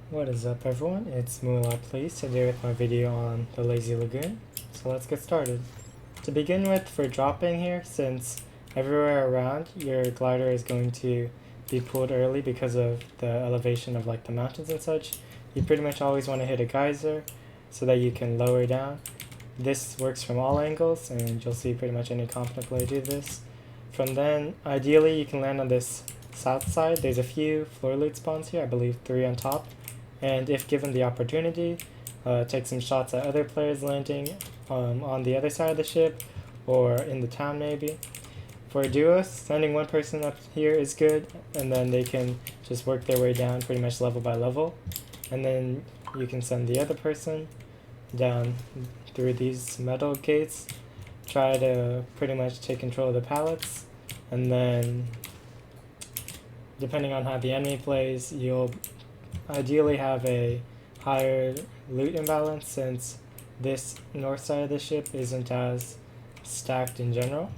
What is up everyone, it's Moolah Please today with my video on the Lazy Lagoon. So let's get started. To begin with, for dropping here, since everywhere around your glider is going to be pulled early because of the elevation of like the mountains and such, you pretty much always want to hit a geyser so that you can lower down. This works from all angles and you'll see pretty much any competent player do this. From then, ideally you can land on this south side. There's a few floor loot spawns here, I believe 3 on top. And if given the opportunity, take some shots at other players landing on the other side of the ship or in the town maybe. For duos, sending one person up here is good, and then they can just work their way down pretty much level by level. And then you can send the other person down through these metal gates, try to pretty much take control of the pallets, and then depending on how the enemy plays, you'll ideally have a higher loot imbalance since this north side of the ship isn't as stacked in general.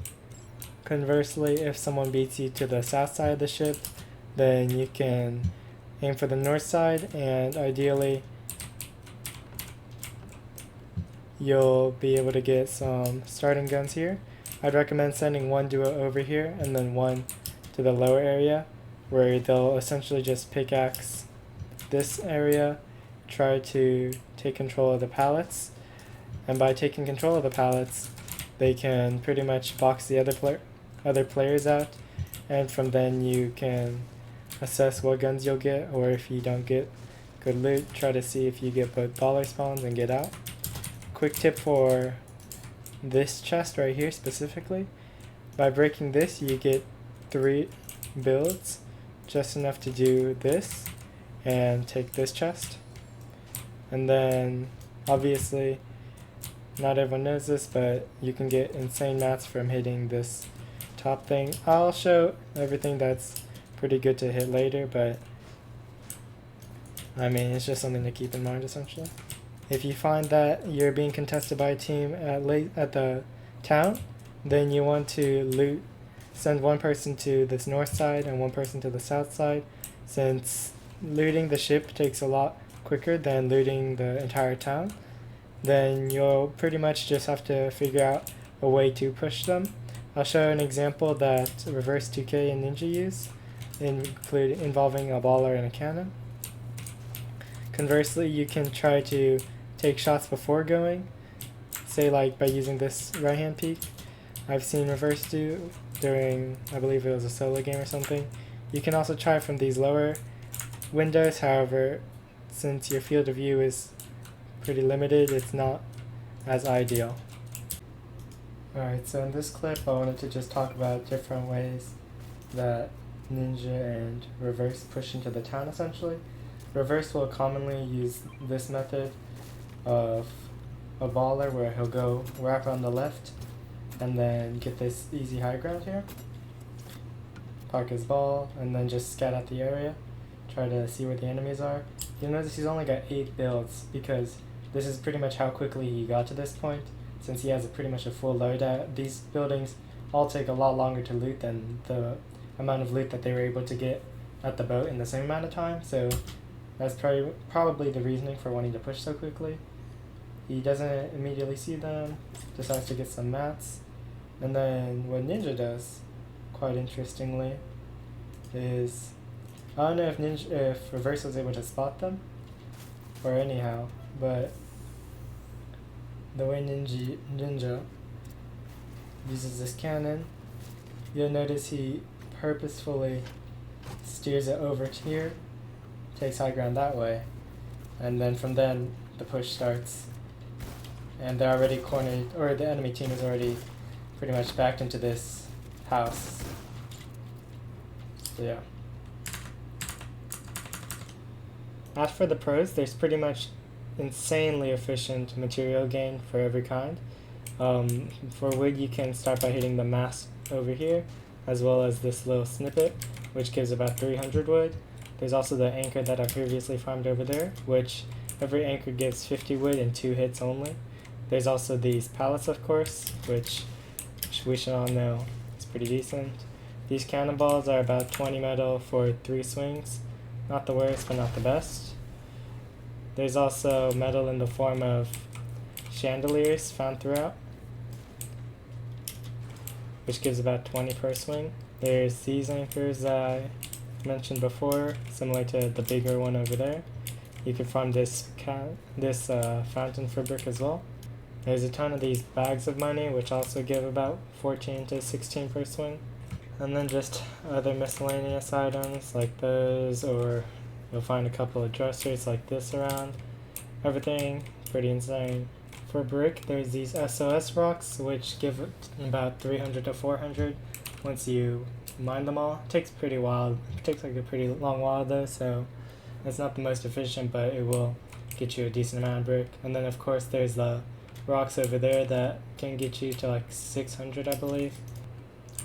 Conversely, if someone beats you to the south side of the ship, then you can aim for the north side and ideally you'll be able to get some starting guns here. I'd recommend sending one duo over here and then one to the lower area where they'll essentially just pickaxe this area, try to take control of the pallets, and by taking control of the pallets they can pretty much box the other players out, and from then you can assess what guns you'll get, or if you don't get good loot, try to see if you get both baller spawns and get out. Quick tip for this chest right here specifically, by breaking this you get 3 builds, just enough to do this and take this chest. And then obviously not everyone knows this, but you can get insane mats from hitting this top thing. I'll show everything that's pretty good to hit later, but I mean it's just something to keep in mind essentially. If you find that you're being contested by a team at the town, then you want to send one person to this north side and one person to the south side, since looting the ship takes a lot quicker than looting the entire town. Then you'll pretty much just have to figure out a way to push them. I'll show an example that Reverse 2K and Ninja use, involving a baller and a cannon. Conversely, you can try to take shots before going, say like by using this right hand peek. I've seen Reverse do during, I believe it was a solo game or something. You can also try from these lower windows, however, since your field of view is pretty limited, it's not as ideal. Alright, so in this clip I wanted to just talk about different ways that Ninja and Reverse push into the town essentially. Reverse will commonly use this method of a baller where he'll go wrap on the left and then get this easy high ground here, park his ball, and then just scat out the area, try to see where the enemies are. You'll notice he's only got 8 builds because this is pretty much how quickly he got to this point, since he has pretty much a full loadout. These buildings all take a lot longer to loot than the amount of loot that they were able to get at the boat in the same amount of time, so that's probably the reasoning for wanting to push so quickly. He doesn't immediately see them, decides to get some mats, and then what Ninja does, quite interestingly, is I don't know if Reverse was able to spot them, or anyhow, but the way Ninja uses this cannon, you'll notice he purposefully steers it over here, takes high ground that way, and then from then the push starts. And they're already cornered, or the enemy team is already pretty much backed into this house. So yeah. As for the pros, there's pretty much insanely efficient material gain for every kind. For wood you can start by hitting the mast over here, as well as this little snippet, which gives about 300 wood. There's also the anchor that I previously farmed over there, which every anchor gives 50 wood in 2 hits only. There's also these pallets, of course, which we should all know is pretty decent. These cannonballs are about 20 metal for 3 swings. Not the worst, but not the best. There's also metal in the form of chandeliers found throughout, which gives about 20 per swing. There's these anchors that I mentioned before, similar to the bigger one over there. You can farm this fountain for brick as well. There's a ton of these bags of money, which also give about 14 to 16 per swing. And then just other miscellaneous items like those, or you'll find a couple of dressers like this around. Everything pretty insane. For brick, there's these SOS rocks, which give about 300 to 400 once you mine them all. It takes pretty while. It takes like a pretty long while though, so it's not the most efficient, but it will get you a decent amount of brick. And then of course there's the rocks over there that can get you to like 600, I believe.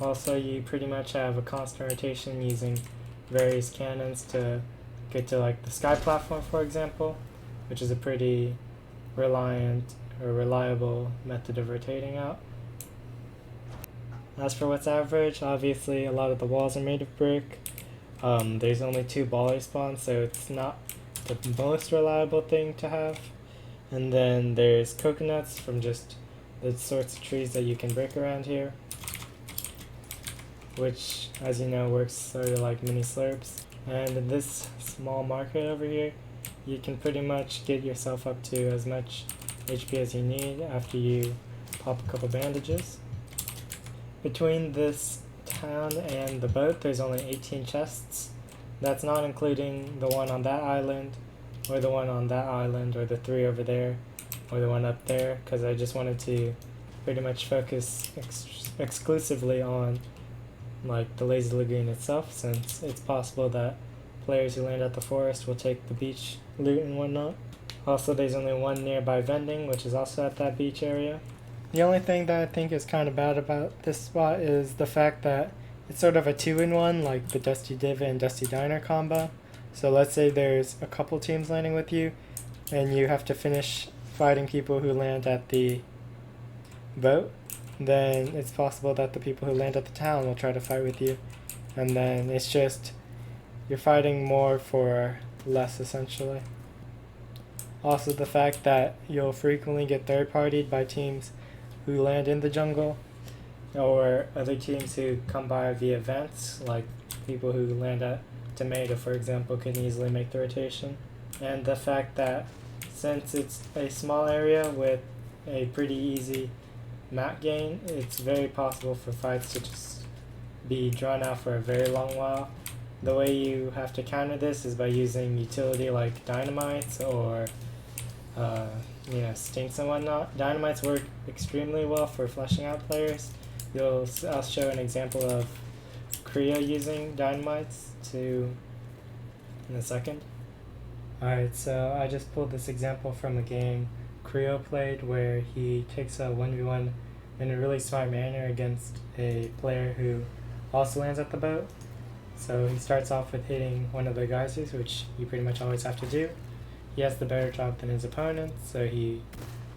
Also, you pretty much have a constant rotation using various cannons to get to like the sky platform, for example, which is a pretty reliable method of rotating out. As for what's average, obviously a lot of the walls are made of brick. There's only 2 baller spawns, so it's not the most reliable thing to have. And then there's coconuts from just the sorts of trees that you can break around here, which, as you know, works sort of like mini slurps. And in this small market over here, you can pretty much get yourself up to as much HP as you need after you pop a couple bandages. Between this town and the boat, there's only 18 chests. That's not including the one on that island, or the one on that island, or the 3 over there, or the one up there, because I just wanted to pretty much focus exclusively on like the lazy lagoon itself, since it's possible that players who land at the forest will take the beach loot and whatnot. Also, there's only one nearby vending, which is also at that beach area. The only thing that I think is kind of bad about this spot is the fact that it's sort of a 2-in-1, like the Dusty Divot and Dusty Diner combo. So let's say there's a couple teams landing with you, and you have to finish fighting people who land at the boat. Then it's possible that the people who land at the town will try to fight with you, and then it's just you're fighting more for less, essentially. Also, the fact that you'll frequently get third-partied by teams who land in the jungle, or other teams who come by via vents, like people who land at Tomato, for example, can easily make the rotation. And the fact that since it's a small area with a pretty easy map gain, it's very possible for fights to just be drawn out for a very long while. The way you have to counter this is by using utility like dynamites or stinks and whatnot. Dynamites work extremely well for fleshing out players. I'll show an example of Creo using dynamites in a second. Alright, so I just pulled this example from a game Creo played where he takes a 1v1 in a really smart manner against a player who also lands at the boat. So he starts off with hitting one of the geysers, which you pretty much always have to do. He has the better job than his opponent, so he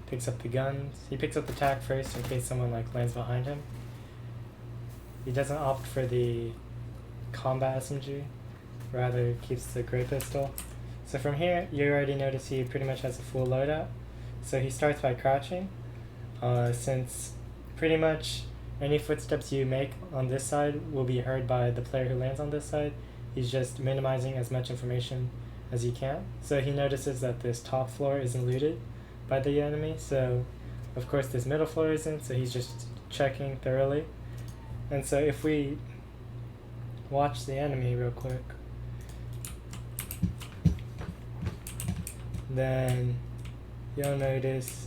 picks up the guns. He picks up the tack first in case someone lands behind him. He doesn't opt for the combat SMG, rather keeps the gray pistol. So from here, you already notice he pretty much has a full loadout. So he starts by crouching, since pretty much any footsteps you make on this side will be heard by the player who lands on this side. He's just minimizing as much information as he can. So he notices that this top floor isn't looted by the enemy, so of course this middle floor isn't, so he's just checking thoroughly. And so if we watch the enemy real quick, then you'll notice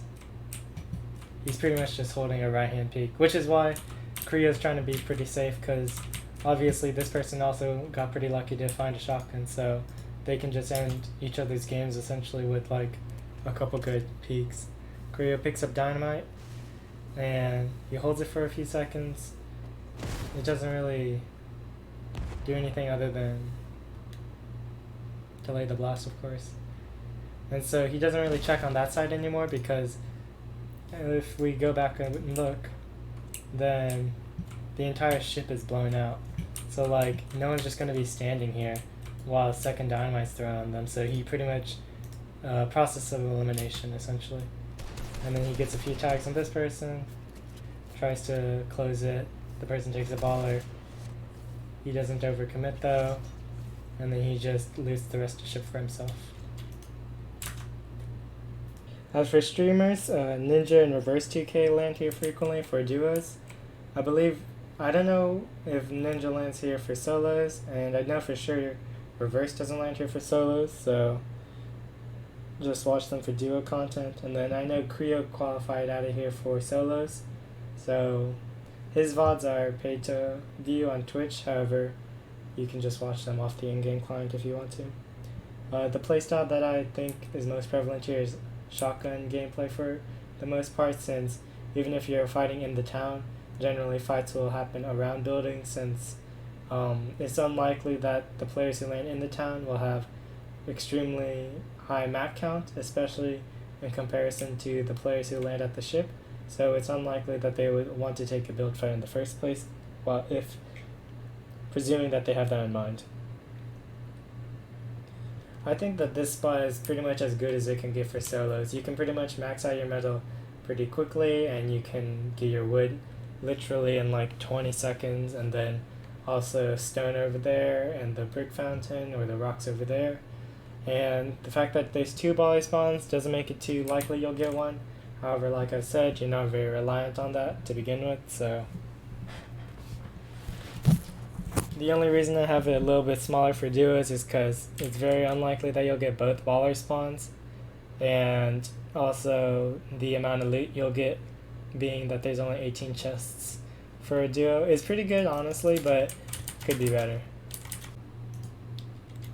he's pretty much just holding a right hand peek, which is why Creo's trying to be pretty safe, because obviously this person also got pretty lucky to find a shotgun, so they can just end each other's games essentially with a couple good peeks. Creo picks up dynamite and he holds it for a few seconds. It doesn't really do anything other than delay the blast, of course. And so he doesn't really check on that side anymore, because if we go back and look, then the entire ship is blown out. So no one's just going to be standing here while second dynamite's thrown on them. So he pretty much process of elimination, essentially. And then he gets a few tags on this person, tries to close it, the person takes a baller. He doesn't overcommit though, and then he just loses the rest of the ship for himself. As for streamers, Ninja and Reverse 2K land here frequently for duos. I don't know if Ninja lands here for solos, and I know for sure Reverse doesn't land here for solos, so just watch them for duo content. And then I know Creo qualified out of here for solos, so his VODs are paid to view on Twitch, however, you can just watch them off the in-game client if you want to. The playstyle that I think is most prevalent here is shotgun gameplay for the most part, since even if you're fighting in the town, generally fights will happen around buildings, since it's unlikely that the players who land in the town will have extremely high map count, especially in comparison to the players who land at the ship. So it's unlikely that they would want to take a build fight in the first place, well, if presuming that they have that in mind. I think that this spot is pretty much as good as it can get for solos. You can pretty much max out your metal pretty quickly, and you can get your wood literally in like 20 seconds, and then also stone over there and the brick fountain or the rocks over there. And the fact that there's 2 volley spawns doesn't make it too likely you'll get one. However, like I said, you're not very reliant on that to begin with, so the only reason I have it a little bit smaller for duos is because it's very unlikely that you'll get both baller spawns, and also the amount of loot you'll get, being that there's only 18 chests for a duo, is pretty good honestly, but could be better.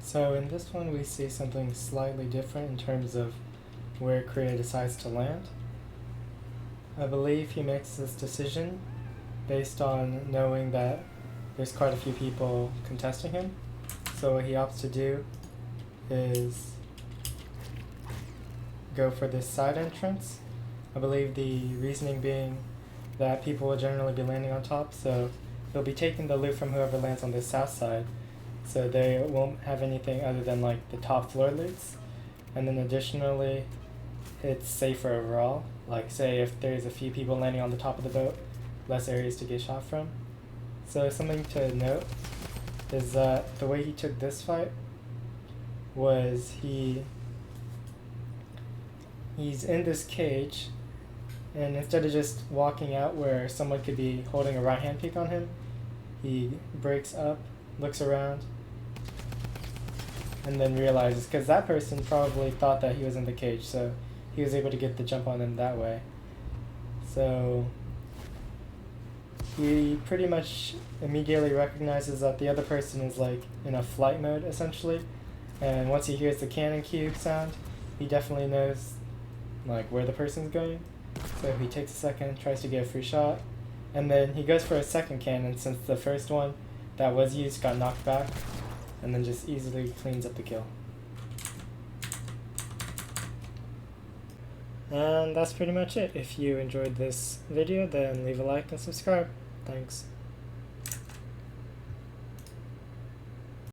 So in this one we see something slightly different in terms of where Creo decides to land. I believe he makes this decision based on knowing that there's quite a few people contesting him. So what he opts to do is go for this side entrance. I believe the reasoning being that people will generally be landing on top, so he'll be taking the loot from whoever lands on the south side, so they won't have anything other than like the top floor loots. And then additionally, it's safer overall. Like say if there's a few people landing on the top of the boat, less areas to get shot from. So something to note is that the way he took this fight was he's in this cage, and instead of just walking out where someone could be holding a right hand peek on him, he breaks up, looks around, and then realizes, because that person probably thought that he was in the cage, so he was able to get the jump on him that way. So he pretty much immediately recognizes that the other person is like in a flight mode essentially, and once he hears the cannon cue sound, he definitely knows like where the person's going. So he takes a second, tries to get a free shot, and then he goes for a second cannon since the first one that was used got knocked back, and then just easily cleans up the kill. And that's pretty much it. If you enjoyed this video, then leave a like and subscribe. Thanks.